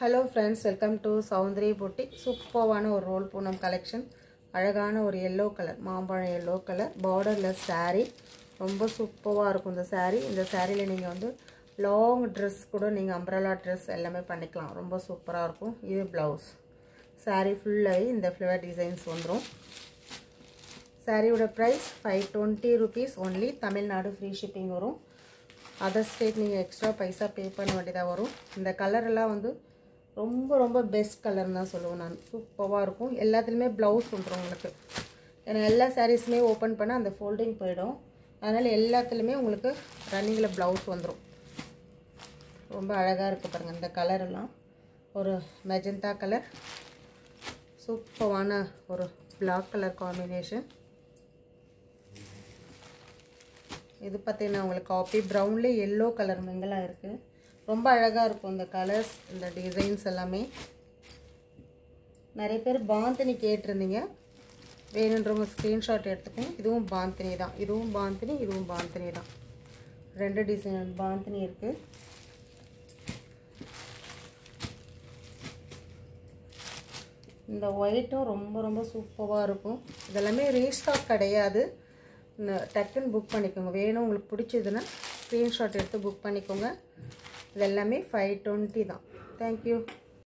Hello friends, welcome to Soundri Boutique. Superவான ஒரு role Poonam collection. அழகான ஒரு yellow color, மாம்பழம் yellow color, borderless saree. ரொம்ப சூப்பரா இருக்கும் இந்த saree. இந்த sareeல நீங்க வந்து long dress கூட நீங்க umbrella dress எல்லாமே பண்ணிக்கலாம். ரொம்ப சூப்பரா இருக்கும். இது blouse. Saree full-ஆ இந்த flower designs வந்துரும். Saree ஓட price 520 rupees only. Tamil Nadu free shipping வரும். Other state நீங்க extra பைசா pay பண்ண வேண்டியதா வரும். இந்த கலர் எல்லாம் வந்து ரொம்ப பெஸ்ட் கலர் தான் சொல்லுவேன் நான். சூப்பரா இருக்கும். எல்லாத்துலயுமே ப்ளவுஸ் வந்துரும் உங்களுக்கு. ஏன்னா எல்லா சாரீஸ்மே ஓபன் பண்ணா அந்த ஃபோல்டிங் போய்டும். அதனால எல்லாத்துலயுமே உங்களுக்கு ரன்னிங்ல ப்ளவுஸ் வந்துரும். ரொம்ப அழகா இருக்கு பாருங்க இந்த கலர் எல்லாம். ஒரு மெஜந்தா கலர். சூப்பரான ஒரு black கலர் காம்பினேஷன். இது பார்த்தீங்கன்னா உங்களுக்கு காபி பிரவுன்ல yellow கலர் மிங்கிளா இருக்கு. ரொம்ப அழகா இருக்கும் இந்த கலர்ஸ் இந்த டிசைன்ஸ் எல்லாமே. நிறைய பேர் பாந்தினி கேட்டிருந்தீங்க. வேணும்ன்றவங்க ஸ்கிரீன்ஷாட் எடுத்துக்கோங்க. இதுவும் பாந்தினி தான். இதுவும் பாந்தினி தான். ரெண்டு டிசைன் பாந்தினி இருக்கு. இந்த ஒயிட்டும் ரொம்ப சூப்பரா இருக்கும். இதெல்லாமே ரீஸ்டாக் கிடையாது. டக்குன்னு புக் பண்ணிக்கோங்க. வேணும் உங்களுக்கு பிடிச்சதுன்னா ஸ்கிரீன்ஷாட் எடுத்து புக் பண்ணிக்கோங்க. இதெல்லாமே 520 தான். Thank you.